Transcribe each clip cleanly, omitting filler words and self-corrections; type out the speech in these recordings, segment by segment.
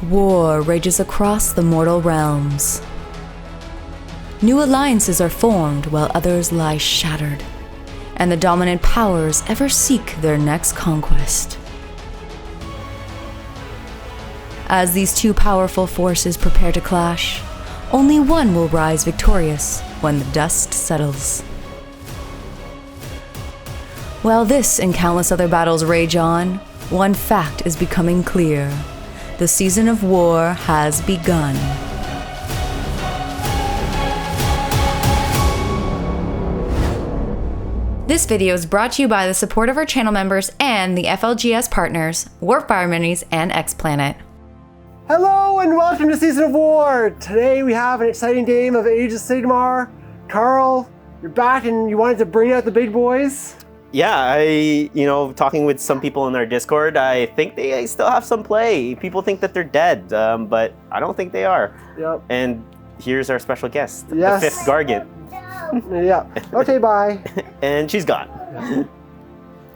War rages across the mortal realms. New alliances are formed while others lie shattered, and the dominant powers ever seek their next conquest. As these two powerful forces prepare to clash, only one will rise victorious when the dust settles. While this and countless other battles rage on, one fact is becoming clear. The season of war has begun. This video is brought to you by the support of our channel members and the FLGS Partners, Warfire Minis, and X-Planet. Hello and welcome to Season of War! Today we have an exciting game of Age of Sigmar. Carl, you're back and you wanted to bring out the big boys? Yeah, talking with some people in our Discord, I think they still have some play. People think that they're dead, but I don't think they are. Yep. And here's our special guest, yes. The fifth Gargant. Yeah. Okay, bye. And she's gone. Yeah.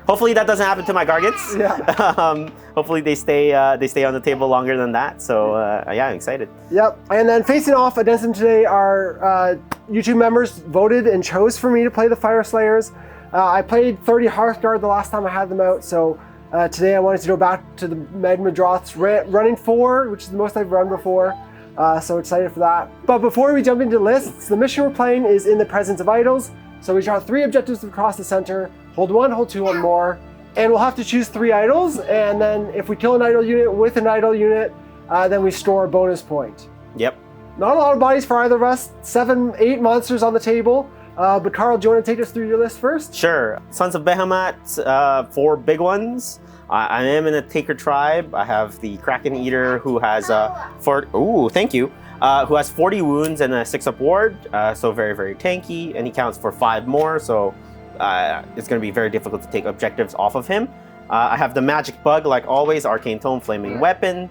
Hopefully that doesn't happen to my Gargants. Yeah. Hopefully they stay on the table longer than that. So yeah, I'm excited. Yep. And then facing off against them today, our YouTube members voted and chose for me to play the Fyreslayers. I played 30 Hearthguard the last time I had them out, so today I wanted to go back to the Magma Droths, running 4, which is the most I've run before, so excited for that. But before we jump into lists, the mission we're playing is in the presence of idols, so we draw 3 objectives across the center, hold 1, hold 2, hold more, and we'll have to choose 3 idols, and then if we kill an idol unit with an idol unit, then we store a bonus point. Yep. Not a lot of bodies for either of us, 7, 8 monsters on the table. But Carl, do you want to take us through your list first? Sure. Sons of Behemat, 4 big ones. I am in a Taker tribe. I have the Kraken Eater who has who has 40 wounds and a 6-up ward, so very, very tanky, and he counts for 5 more, so it's going to be very difficult to take objectives off of him. I have the Magic Bug, like always, Arcane Tome Flaming Weapon,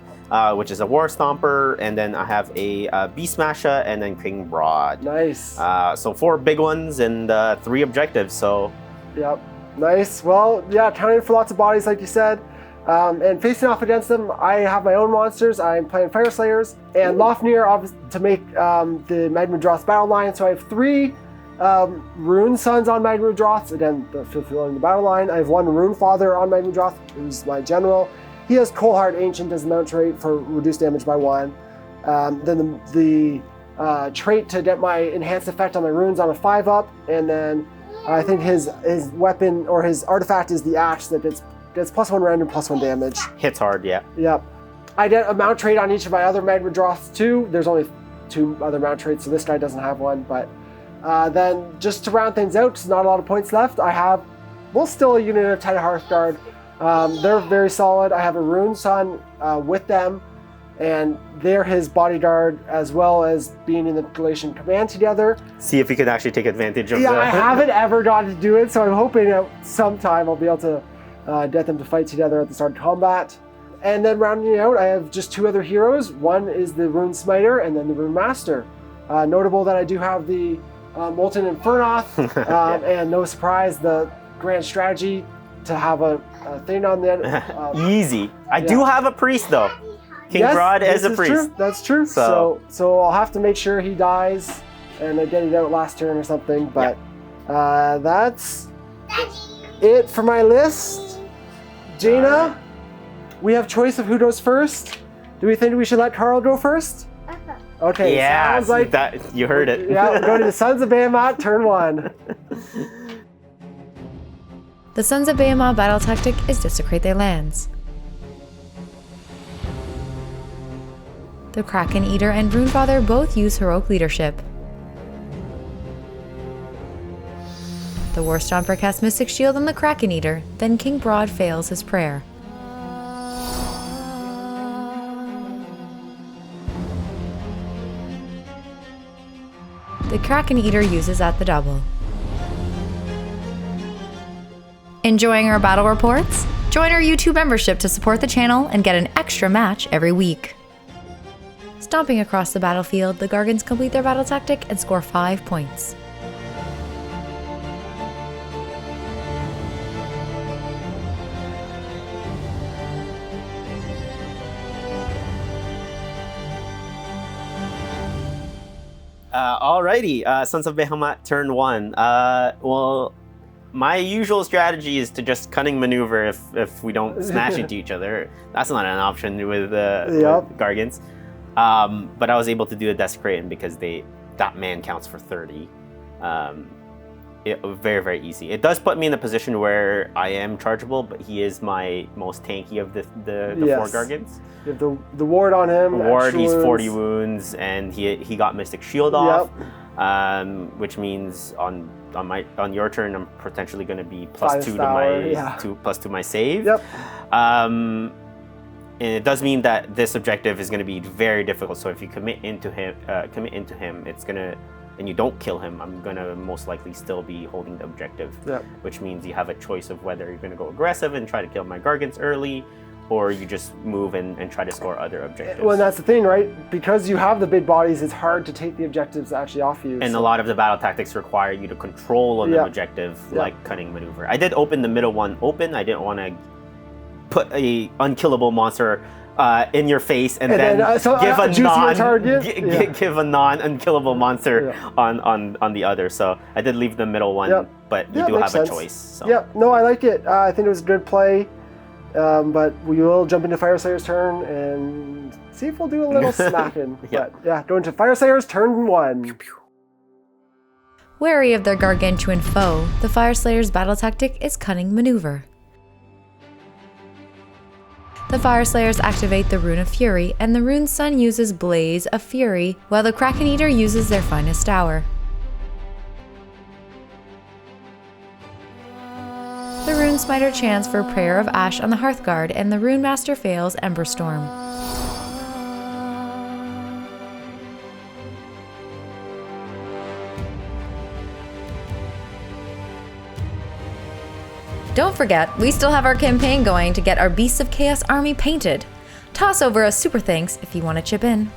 which is a War Stomper, and then I have a Beast Smasher and then King Broad. Nice. So 4 big ones and 3 objectives, so... Yep, nice. Well, yeah, counting for lots of bodies, like you said. And facing off against them, I have my own monsters. I'm playing Fyreslayers and Lofnir to make the Magma Droths battle line. So I have 3 Rune Sons on Magma Droths, again, fulfilling the battle line. I have 1 Rune Father on Magma Droth, who's my general. He has Coldheart Ancient as the mount trait for reduced damage by 1. Then the trait to get my enhanced effect on my runes on a 5-up, and then I think his weapon or his artifact is the axe that gets +1 random +1 damage. Hits hard, yeah. Yep. I get a mount trait on each of my other Magma Droths too. There's only 2 other mount traits, so this guy doesn't have one. But then just to round things out, because not a lot of points left, I have still a unit of 10 Hearthguard. They're very solid. I have a Rune Son with them, and they're his bodyguard, as well as being in the Galatian Command together. See if you can actually take advantage of that. Yeah, I haven't ever gotten to do it, so I'm hoping at some time I'll be able to get them to fight together at the start of combat. And then rounding out, I have just 2 other heroes. One is the Rune Smiter, and then the Rune Master. Notable that I do have the Molten Infernoth, and no surprise, the Grand Strategy to have a thing on the end. Easy. I do have a priest though. King Broad as a priest. True. That's true. So I'll have to make sure he dies and I get it out last turn or something. But that's it for my list. Jaina, we have choice of who goes first. Do we think we should let Carl go first? Okay. Yeah, sounds like that, you heard it. Yeah, we'll go to the Sons of Behemat, turn 1. The Sons of Behemat battle tactic is desecrate their lands. The Kraken Eater and Rune Father both use heroic leadership. The War Stomper casts Mystic Shield on the Kraken Eater, then King Broad fails his prayer. The Kraken Eater uses at the double. Enjoying our battle reports? Join our YouTube membership to support the channel and get an extra match every week. Stomping across the battlefield, the Gargants complete their battle tactic and score 5 points. Alrighty, Sons of Behemat, turn 1. Well, my usual strategy is to just cunning maneuver if we don't smash into each other. That's not an option with Gargants. But I was able to do a Desecrating because that man counts for 30. Very, very easy. It does put me in a position where I am chargeable, but he is my most tanky of the 4 Gargants. You have the ward on him. Ward, he's 40 wounds, and he got Mystic Shield off, which means on your turn I'm potentially going to be +2 to my save. Yep. And it does mean that this objective is going to be very difficult. So if you commit into him, it's gonna. And you don't kill him, I'm gonna most likely still be holding the objective. Which means you have a choice of whether you're gonna go aggressive and try to kill my Gargants early, or you just move and try to score other objectives. Well, that's the thing, right? Because you have the big bodies, it's hard to take the objectives actually off you. And a lot of the battle tactics require you to control an objective, like cunning maneuver. I did open the middle one open. I didn't want to put a unkillable monster in your face and then give a non-unkillable monster on the other. So I did leave the middle one, but you do have a choice. So. Yeah, no, I like it. I think it was a good play, but we will jump into Fyreslayers' turn and see if we'll do a little smacking. But yeah, go into Fyreslayers' turn 1. Wary of their gargantuan foe, the Fyreslayers' battle tactic is cunning maneuver. The Fyreslayers activate the Rune of Fury, and the Rune Sun uses Blaze of Fury, while the Kraken Eater uses their finest hour. The Rune Smiter chants for Prayer of Ash on the Hearthguard, and the Rune Master fails Ember Storm. Don't forget, we still have our campaign going to get our Beasts of Chaos army painted. Toss over a super thanks if you want to chip in.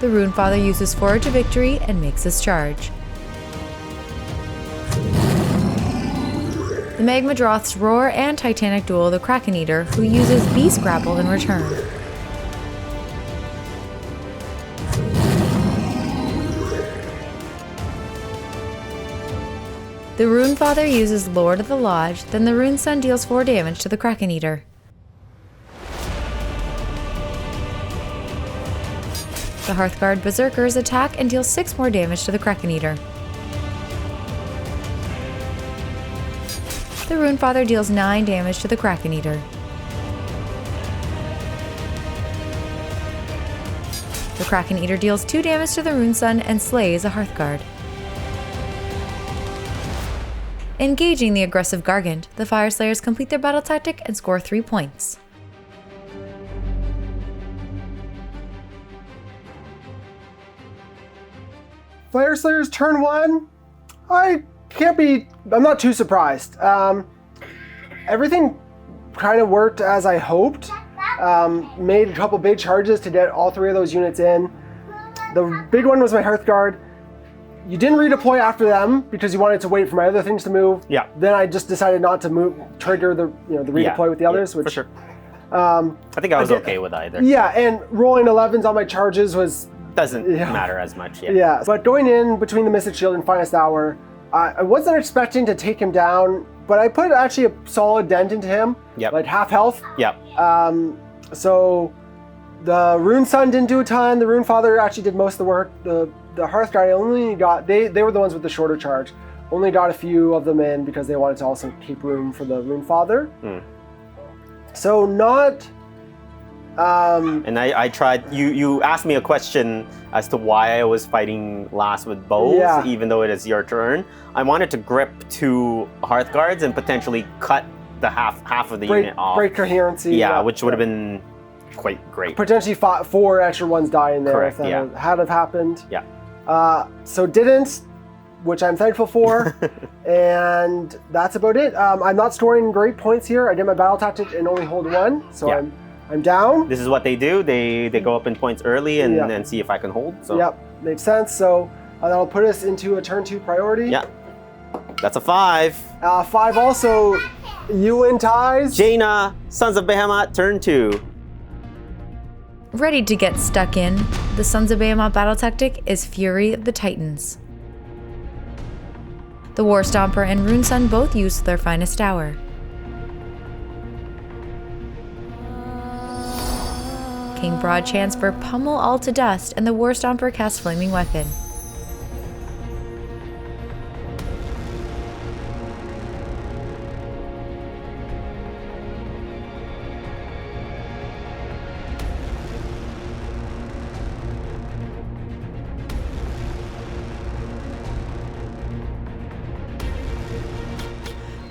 The Runefather uses Forge of Victory and makes his charge. The Magmadroths roar and Titanic duel the Kraken Eater, who uses Beast Grapple in return. The Runefather uses Lord of the Lodge, then the Rune Sun deals 4 damage to the Kraken Eater. The Hearthguard Berserkers attack and deal 6 more damage to the Kraken Eater. The Runefather deals 9 damage to the Kraken Eater. The Kraken Eater deals 2 damage to the Rune Sun and slays a Hearthguard. Engaging the aggressive Gargant, the Fyreslayers complete their battle tactic and score 3 points. Fyreslayers turn 1. I'm not too surprised. Everything kind of worked as I hoped. Made a couple big charges to get all 3 of those units in. The big one was my Hearthguard. You didn't redeploy after them because you wanted to wait for my other things to move. Yeah. Then I just decided not to trigger the redeploy with the others. Which, for sure. I think I was okay with either. Yeah, and rolling 11s on my charges doesn't matter as much. Yeah, but going in between the Mystic Shield and Finest Hour, I wasn't expecting to take him down, but I put actually a solid dent into him, like half health. So the Rune Sun didn't do a ton. The Runefather actually did most of the work. The Hearthguard only got, they were the ones with the shorter charge. Only got a few of them in because they wanted to also keep room for the Runefather. So not... and I tried, you asked me a question as to why I was fighting last with bows, even though it is your turn. I wanted to grip 2 Hearthguards and potentially cut the half of the unit off. Break coherency. Which would have been quite great. Potentially 4 extra ones dying there. Correct, if that had have happened. Yeah. So didn't, which I'm thankful for. And that's about it. I'm not scoring great points here. I did my battle tactic and only hold 1, so I'm down. This is what they do. They go up in points early and see if I can hold. So. Yep, makes sense. So That'll put us into a turn 2 priority. Yeah. That's a 5. 5 also. You win ties. Jaina, Sons of Behemat, turn 2. Ready to get stuck in, the Sons of Behemat battle tactic is Fury of the Titans. The War Stomper and Rune Sun both use their finest hour. King Broad chants for pummel all to dust, and the War Stomper casts Flaming Weapon.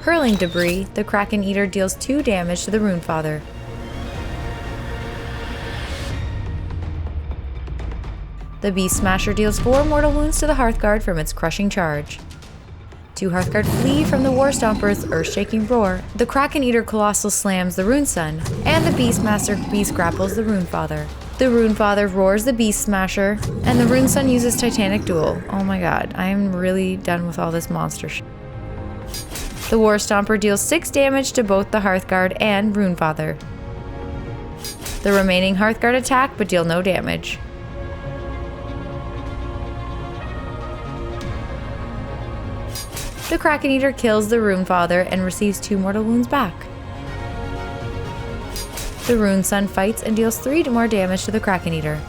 Hurling debris, the Kraken Eater deals 2 damage to the Runefather. The Beast Smasher deals 4 mortal wounds to the Hearthguard from its crushing charge. 2 Hearthguard flee from the War Stomper's earth-shaking roar, the Kraken Eater Colossal slams the Rune Sun, and the Beastmaster beast grapples the Runefather. The Runefather roars the Beast Smasher, and the Rune Sun uses Titanic Duel. Oh my god, I am really done with all this monster shit. The War Stomper deals 6 damage to both the Hearthguard and Runefather. The remaining Hearthguard attack but deal no damage. The Kraken Eater kills the Runefather and receives 2 mortal wounds back. The Rune Sun fights and deals 3 more damage to the Kraken Eater.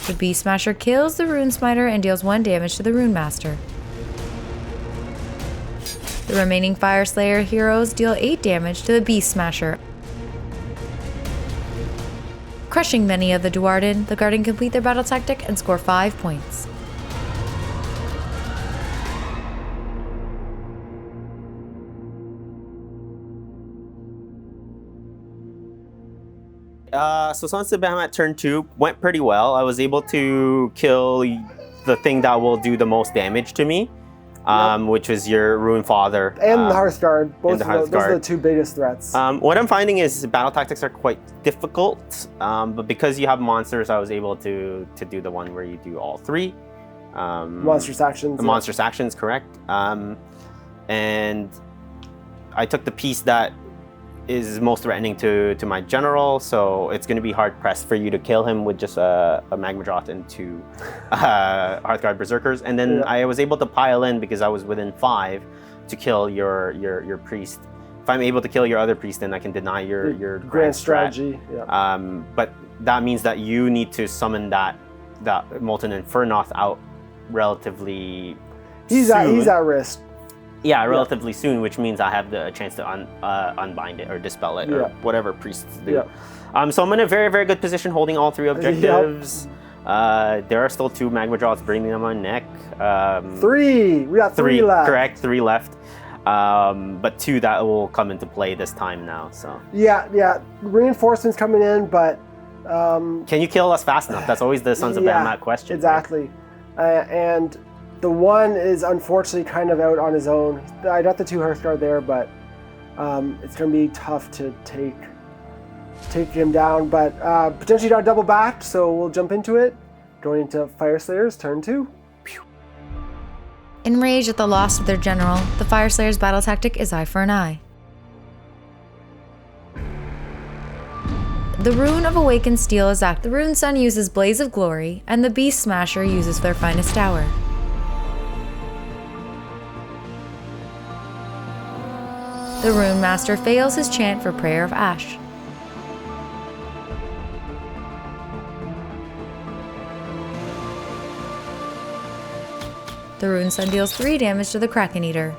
The Beast Smasher kills the Rune Smiter and deals 1 damage to the Rune Master. The remaining Fyreslayer heroes deal 8 damage to the Beast Smasher. Crushing many of the Duardin, the Guardian complete their battle tactic and score 5 points. So Sons of Behemat turn 2 went pretty well. I was able to kill the thing that will do the most damage to me, which was your Runefather. And the Hearthguard. Those are the 2 biggest threats. What I'm finding is battle tactics are quite difficult, but because you have monsters, I was able to do the one where you do all 3. Monstrous actions. The monstrous actions, correct. And I took the piece that is most threatening to my general, so it's going to be hard pressed for you to kill him with just a Magmadroth and 2 Hearthguard Berserkers. And then I was able to pile in because I was within 5 to kill your priest. If I'm able to kill your other priest, then I can deny your grand strategy. Yeah. But that means that you need to summon that Molten Infernoth out relatively soon. He's at risk. Yeah, relatively soon, which means I have the chance to unbind it or dispel it or whatever priests do. Yeah. So I'm in a very, very good position holding all 3 objectives. There are still 2 Magmadroths bringing them on neck. 3! We got 3 left. Correct, 3 left. But 2 that will come into play this time now. So Yeah. Reinforcements coming in, but... can you kill us fast enough? That's always the Sons of Behemat question. Exactly. Right? And... the 1 is unfortunately kind of out on his own. I got the 2 Hearthguard there, but it's going to be tough to take him down. But potentially got double backed, so we'll jump into it. Going into Fyreslayers, turn 2. Enraged at the loss of their general, the Fyreslayers' battle tactic is eye for an eye. The Rune of Awakened Steel is active. The Rune Sun uses Blaze of Glory, and the Beast Smasher uses their finest hour. The Rune Master fails his chant for Prayer of Ash. The Rune Sun deals 3 damage to the Kraken Eater.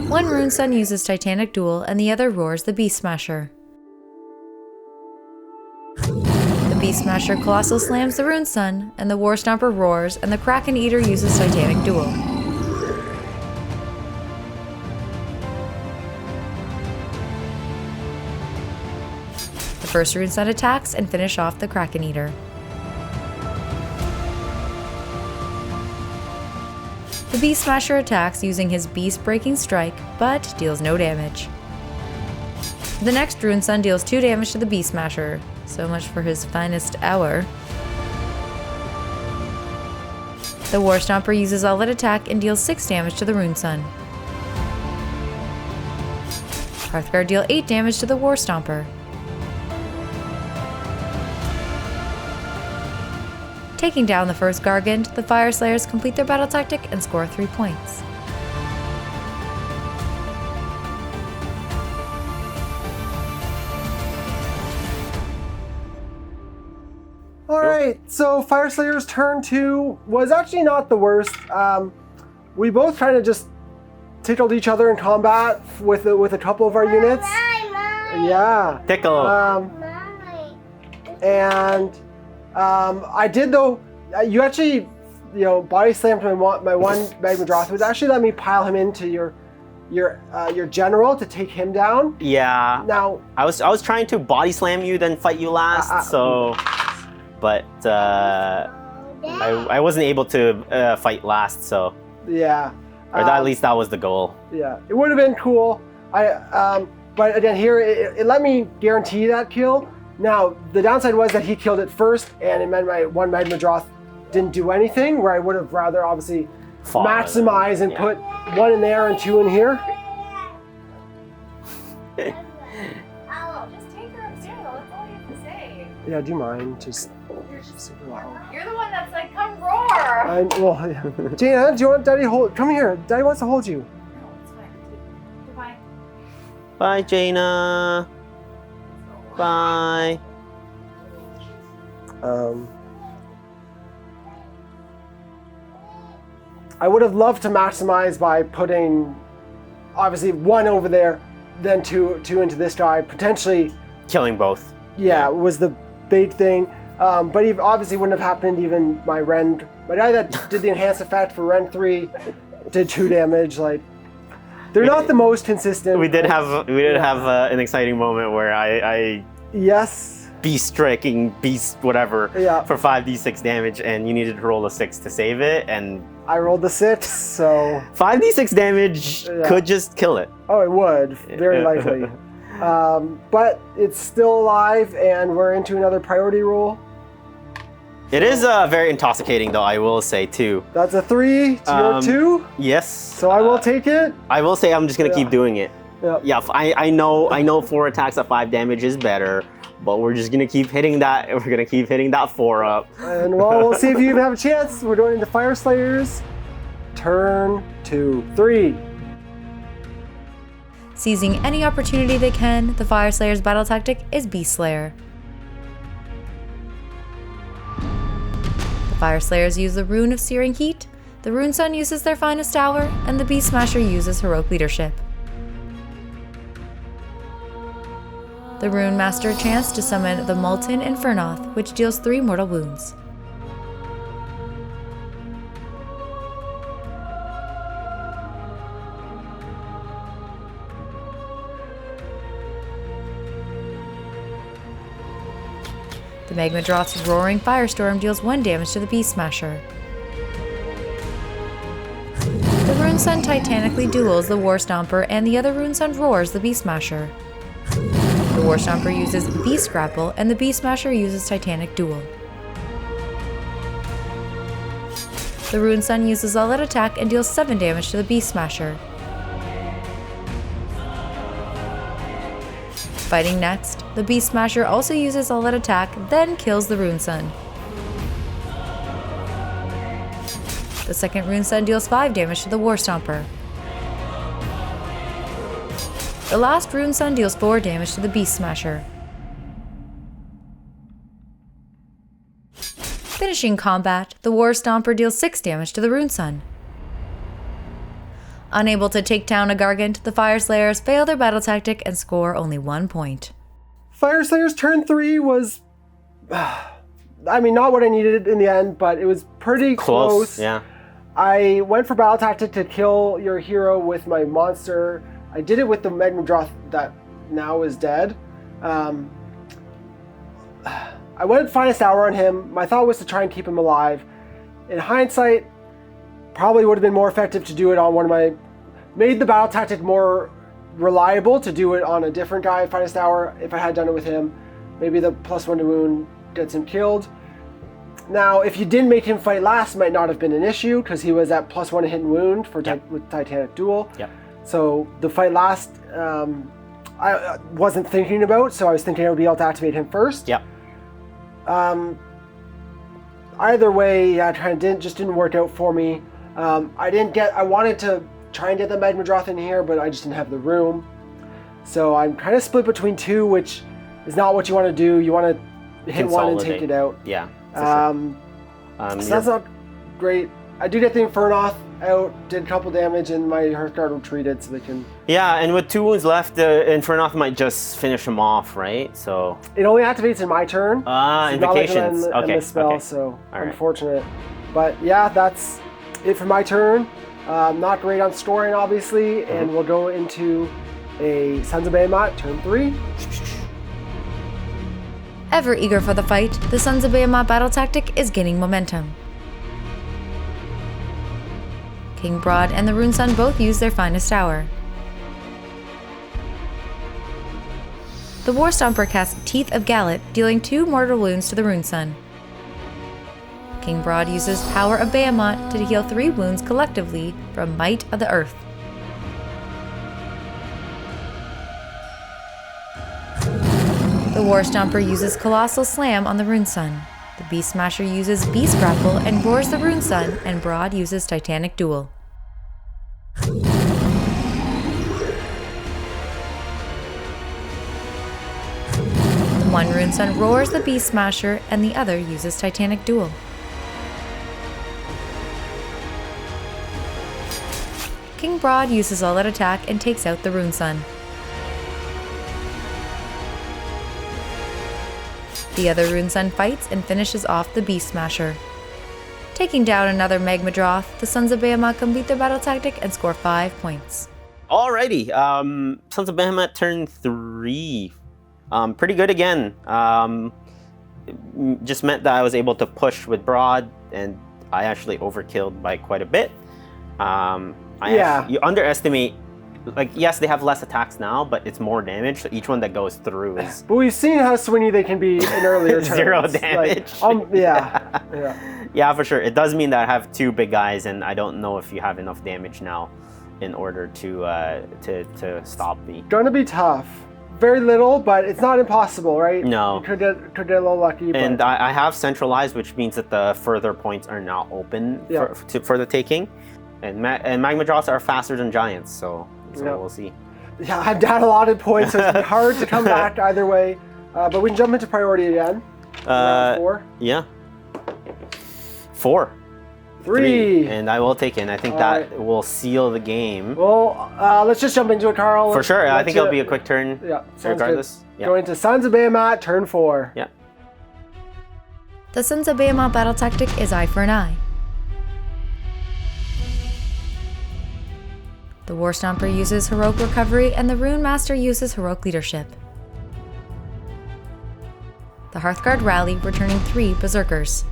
One Rune Sun uses Titanic Duel and the other roars the Beast Smasher. Beast Smasher Colossal slams the Rune Sun, and the War Stomper roars, and the Kraken Eater uses Titanic Duel. The first Rune Sun attacks and finish off the Kraken Eater. The Beast Smasher attacks using his Beast Breaking Strike, but deals no damage. The next Rune Sun deals 2 damage to the Beast Smasher. So much for his finest hour. The War Stomper uses All Out attack and deals 6 damage to the Rune Sun. Hearthguard deal 8 damage to the War Stomper. Taking down the first Gargant, the Fyreslayers complete their battle tactic and score 3 points. Alright, so Fyreslayers turn 2 was actually not the worst. We both kind of just tickled each other in combat with a couple of our units. Yeah. Tickle. I did though. You actually, body slammed my one Magma Droth, which actually let me pile him into your general to take him down. Yeah. Now I was trying to body slam you, then fight you last. But I wasn't able to fight last. So yeah. Or at least that was the goal. Yeah, it would have been cool. But again, here it let me guarantee that kill. Now the downside was that he killed it first, and it meant my one Magma Droth didn't do anything. Where I would have rather obviously maximize and put 1 in there and 2 in here. Just take her upstairs. That's all you have to say. Yeah, do you mind? Just super loud. You're the one that's like, come roar. Yeah. Jaina, do you want Daddy hold? Come here. Daddy wants to hold you. No, it's fine. Goodbye. Bye, Jaina. Bye. I would have loved to maximize by putting obviously 1 over there, then 2 into this guy, potentially Killing both. Yeah, was the big thing. But he obviously wouldn't have happened. Even my guy that did the enhanced effect for Ren 3 did 2 damage. Like, they're not the most consistent. We did have an exciting moment where I yes, beast striking beast whatever for 5d6 damage, and you needed to roll a 6 to save it, and I rolled the 6, so 5d6 damage could just kill it. Oh, it would, very likely. But it's still alive, and we're into another priority roll. It is very intoxicating, though, I will say, too. That's a 3 to your 2? Yes. So I will take it? I will say I'm just going to keep doing it. Yeah, I know 4 attacks at 5 damage is better, but we're just going to keep hitting that. We're going to keep hitting that 4 up. And we'll see if you even have a chance. We're going into Fyreslayers. Turn 2, 3. Seizing any opportunity they can, the Fyreslayers' battle tactic is Beast Slayer. The Fyreslayers use the Rune of Searing Heat, the Rune Sun uses their finest hour, and the Beast Smasher uses Heroic Leadership. The Rune Master chants to summon the Molten Infernoth, which deals 3 mortal wounds. The Magma Droth's Roaring Firestorm deals 1 damage to the Beast Smasher. The Rune Sun titanically duels the War Stomper, and the other Rune Sun roars the Beast Smasher. The War Stomper uses Beast Grapple, and the Beast Smasher uses Titanic Duel. The Rune Sun uses All Out attack and deals 7 damage to the Beast Smasher. Fighting next, the Beast Smasher also uses All Out attack, then kills the Rune Sun. The second Rune Sun deals 5 damage to the War Stomper. The last Rune Sun deals 4 damage to the Beast Smasher. Finishing combat, the War Stomper deals 6 damage to the Rune Sun. Unable to take down a Gargant, the Fyreslayers fail their battle tactic and score only 1 point. Fyreslayers turn 3 was, not what I needed in the end, but it was pretty close. Yeah. I went for battle tactic to kill your hero with my monster. I did it with the Magma Droth that now is dead. I went finest hour on him. My thought was to try and keep him alive. In hindsight, probably would have been more effective to do it on one of my, made the battle tactic more reliable to do it on a different guy at Finest Hour if I had done it with him. Maybe the +1 to wound gets him killed. Now, if you didn't make him fight last, it might not have been an issue because he was at +1 to hit and wound for with Titanic Duel. Yep. So the fight last, I wasn't thinking about, so I was thinking I would be able to activate him first. Yep. Either way, yeah, just didn't work out for me. I wanted to try and get the Magmadroth in here, but I just didn't have the room. So I'm kind of split between two, which is not what you want to do. You want to hit one and take it out. Yeah. So that's not great. I do get the Infernoth out, did a couple damage, and my Hearthguard retreated, so they can... Yeah, and with 2 wounds left, the Infernoth might just finish him off, right? So it only activates in my turn. Invocations. Not like okay. Spell, okay. so All unfortunate. Right. But yeah, that's it for my turn. Not great on scoring, obviously, and we'll go into a Sons of Behemat, turn 3. Ever eager for the fight, the Sons of Behemat battle tactic is gaining momentum. King Broad and the Rune Sun both use their finest hour. The War Stomper casts Teeth of Gallet, dealing 2 mortal wounds to the Rune Sun. King Broad uses Power of Behemat to heal 3 wounds collectively from Might of the Earth. The War Stomper uses Colossal Slam on the Rune Sun. The Beast Smasher uses Beast Grapple and roars the Rune Sun, and Broad uses Titanic Duel. One Rune Sun roars the Beast Smasher, and the other uses Titanic Duel. King Broad uses All Out Attack and takes out the Rune Sun. The other Rune Sun fights and finishes off the Beast Smasher. Taking down another Magmadroth, the Sons of Behemat complete their battle tactic and score 5 points. Alrighty, Sons of Behemat turn 3. Pretty good again. Just meant that I was able to push with Broad, and I actually overkilled by quite a bit. You underestimate. Like, yes, they have less attacks now, but it's more damage, so each one that goes through is... But we've seen how swingy they can be in earlier turns. 0 damage. Yeah, for sure. It does mean that I have 2 big guys, and I don't know if you have enough damage now in order to stop me. Gonna be tough. Very little, but it's not impossible, right? No. You could get a little lucky. And but... I have centralized, which means that the further points are now open for the taking. And Magmadroths are faster than Giants, so we'll see. Yeah, I'm down a lot of points, so it's hard to come back either way. But we can jump into priority again. Round 4. Yeah. 4. 3. And I will take it. And I think that will seal the game. Well, let's just jump into it, Carl. For sure. I think it'll be a quick turn. Yeah, regardless. Yeah. Going to Sons of Behemat, turn 4. Yeah. The Sons of Behemat battle tactic is Eye for an Eye. The War Stomper uses Heroic Recovery, and the Rune Master uses Heroic Leadership. The Hearthguard rally, returning 3 Berserkers.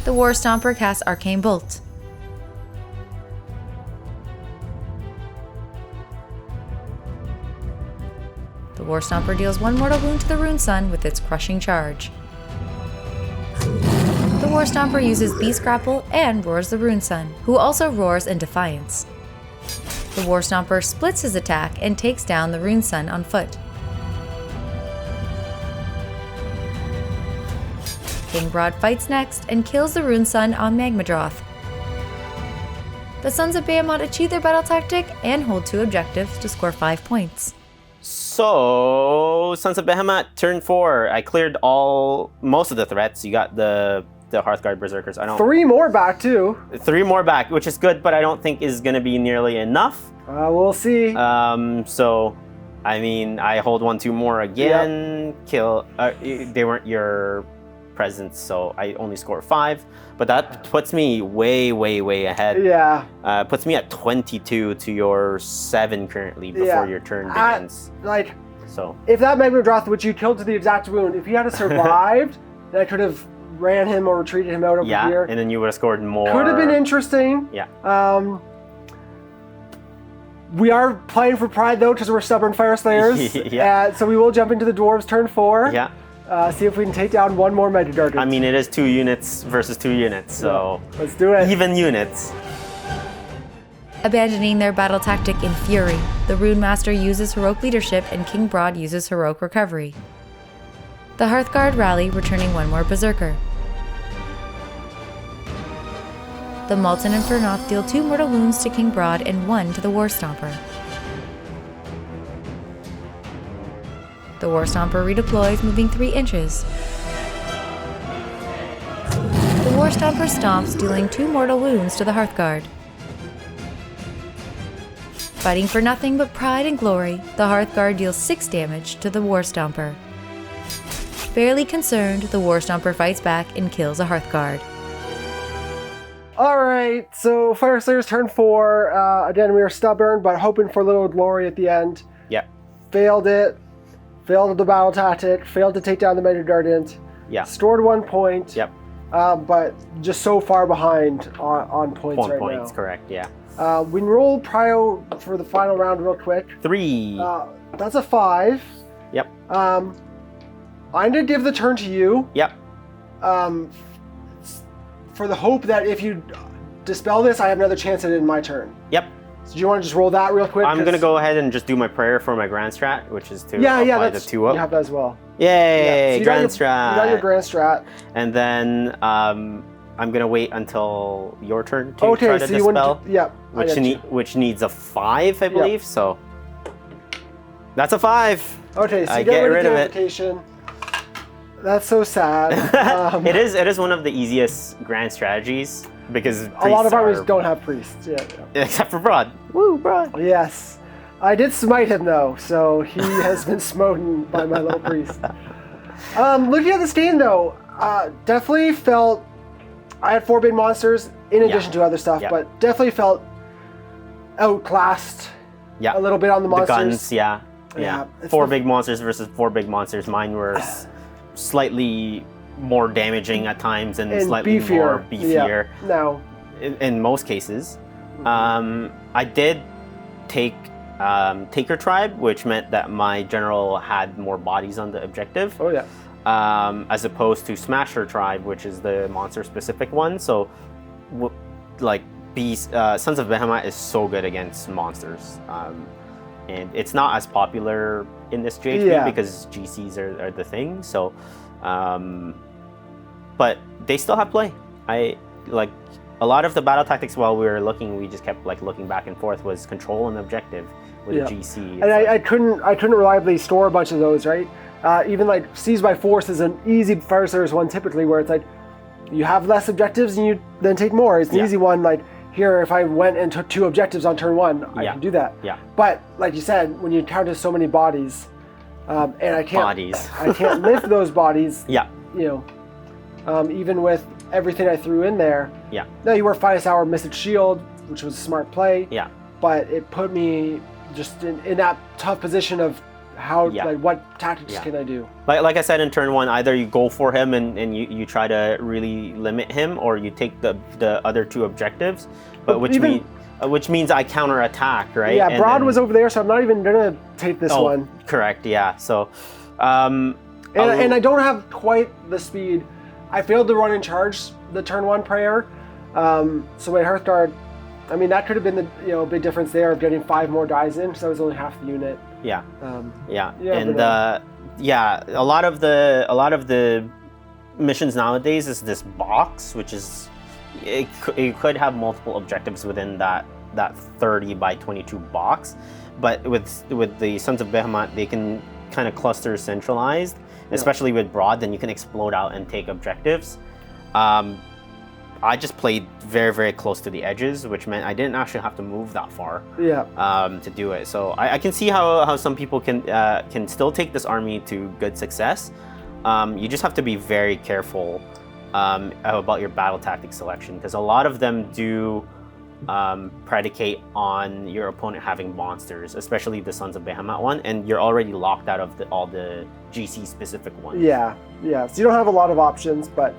The War Stomper casts Arcane Bolt. The War Stomper deals 1 mortal wound to the Rune Sun with its Crushing Charge. The War Stomper uses Beast Grapple and roars the Rune Sun, who also roars in Defiance. The War Stomper splits his attack and takes down the Rune Sun on foot. King Broad fights next and kills the Rune Sun on Magmadroth. The Sons of Behemat achieve their battle tactic and hold 2 objectives to score 5 points. So, Sons of Behemat, turn 4. I cleared most of the threats. You got the Hearthguard Berserkers. 3 more back too. 3 more back, which is good, but I don't think is going to be nearly enough. We'll see. So, I mean, I hold 1, 2 more again. Yep. Kill. They weren't your presence, so I only score 5. But that puts me way, way, way ahead. Yeah. Puts me at 22 to your 7 currently before your turn begins. If that Magmadroth, which you killed to the exact wound, if he had survived, then I could have ran him or retreated him out over here. And then you would have scored more. Could have been interesting. Yeah. We are playing for pride though, because we're stubborn Fyreslayers. Yeah. So we will jump into the dwarves turn 4. Yeah. See if we can take down one more Mega Dargant. I mean, it is 2 units versus 2 units, so let's do it. Even units. Abandoning their battle tactic in fury, the Rune Master uses heroic leadership and King Broad uses heroic recovery. The Hearthguard rally, returning 1 more Berserker. The Molten Infernoth deal 2 mortal wounds to King Broad and 1 to the War Stomper. The War Stomper redeploys, moving 3 inches. The War Stomper stomps, dealing 2 mortal wounds to the Hearthguard. Fighting for nothing but pride and glory, the Hearthguard deals 6 damage to the War Stomper. Barely concerned, the War Stomper fights back and kills a Hearthguard. Alright, so Fyreslayers turn 4. Again, we are stubborn, but hoping for a little glory at the end. Yeah. Failed it. Failed the battle tactic. Failed to take down the Mega Dargant. Yeah. Stored 1 point. Yep. But just so far behind on points right points, now. correct, yeah. We can roll Prio for the final round real quick. 3. That's a 5. Yep. I'm gonna give the turn to you. Yep. For the hope that if you dispel this, I have another chance at it in my turn. Yep. So do you want to just roll that real quick? I'm going to go ahead and just do my prayer for my Grand Strat, which is to apply the 2 up. You have that as well. Yay, so Grand Strat. You got your Grand Strat. And then I'm going to wait until your turn to okay, try to so dispel. You which needs a 5, I believe. So that's a 5. Okay, so I you get rid rid of it. That's so sad. It is one of the easiest grand strategies because a lot of armies don't have priests. Yeah. Except for Broad. Woo, Broad. Yes. I did smite him though, so he has been smoten by my little priest. Looking at this game though, definitely felt I had 4 big monsters in addition to other stuff, but definitely felt outclassed a little bit on the monsters. The guns, yeah. 4 big monsters versus 4 big monsters. Mine were slightly more damaging at times and slightly more beefier. Yeah. No. In most cases. I did take Taker Tribe, which meant that my general had more bodies on the objective. Oh yeah. As opposed to Smasher Tribe, which is the monster-specific one. So, Sons of Behemat is so good against monsters. And it's not as popular in this JHP because GCs are the thing. So, but they still have play. A lot of the battle tactics while we were looking, we just kept looking back and forth was control and objective with a GC. And I couldn't reliably store a bunch of those, right? Even Seize by Force is an easy Fyreslayers one typically, where it's you have less objectives and you then take more. It's an easy one. Here, if I went and took 2 objectives on turn 1, I can do that. Yeah. But like you said, when you encounter so many bodies, and I can't lift those bodies. Yeah. Even with everything I threw in there. Yeah. Now you were Finest Hour, Mystic Shield, which was a smart play. Yeah. But it put me just in that tough position of how what tactics can I do? Like I said in turn 1, either you go for him and you try to really limit him, or you take the other 2 objectives, but which means I counterattack, right? Yeah, Broad was over there, so I'm not even gonna take this one. Correct. Yeah. So, and I don't have quite the speed. I failed to run in charge the turn 1 prayer, so my Hearthguard. I mean, that could have been the big difference there of getting 5 more dies in, so that was only half the unit. Yeah. And a lot of the missions nowadays is this box, which is it could have multiple objectives within that 30 by 22 box, but with the Sons of Behemat, they can kind of cluster centralized, especially with Broad. Then you can explode out and take objectives. I just played very, very close to the edges, which meant I didn't actually have to move that far to do it. So I can see how some people can still take this army to good success. You just have to be very careful about your battle tactic selection, because a lot of them do predicate on your opponent having monsters, especially the Sons of Behemat one, and you're already locked out of all the GC specific ones. Yeah. So you don't have a lot of options, but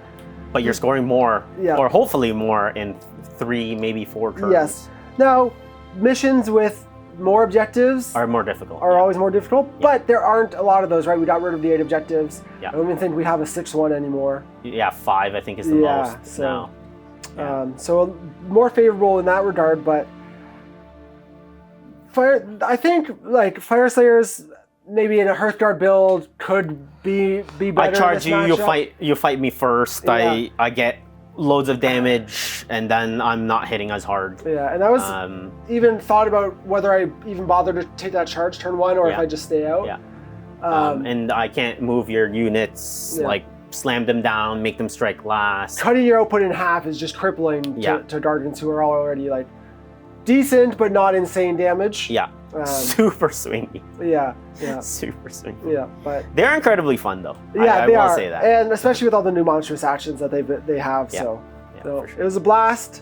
but you're scoring more, Yeah. or hopefully more in 3, maybe 4 turns. Yes. Now, missions with more objectives Are more difficult. are always more difficult, but there aren't a lot of those, right? We got rid of the 8 objectives. Yeah. I don't even think we have a 6th one anymore. Yeah, 5 I think is the Yeah, most so- now. So more favorable in that regard, but I think like Fyreslayers maybe in a Hearthguard build could be better. I charge in you, this matchup. you fight me first. Yeah. I get loads of damage, and then I'm not hitting as hard. Yeah, and I was even thought about whether I even bother to take that charge turn 1 or if I just stay out. Yeah. And I can't move your units, like slam them down, make them strike last. Cutting your output in half is just crippling to Guardians who are already like decent but not insane damage. Yeah. Super swingy. Yeah. Super swingy. Yeah, but they're incredibly fun though. Yeah, I they will are. say that. And especially with all the new monstrous actions that they have. So for sure. it was a blast.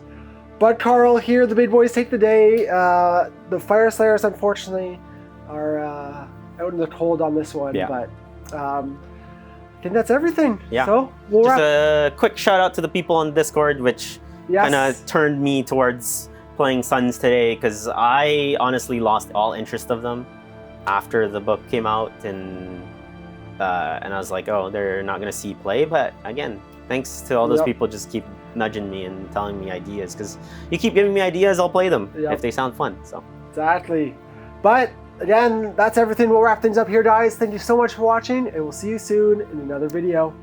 But Carl, here the big boys take the day. The Fyreslayers, unfortunately, are out in the cold on this one. Yeah. But I think that's everything. Yeah. So we'll Just wrap. a quick shout out to the people on Discord, which kind of turned me towards playing Suns today, because I honestly lost all interest of them after the book came out, and I was like, oh, they're not gonna see play. But again, thanks to all those people just keep nudging me and telling me ideas, because you keep giving me ideas, I'll play them if they sound fun. So Exactly. But again, that's everything. We'll wrap things up here, guys. Thank you so much for watching, and we'll see you soon in another video.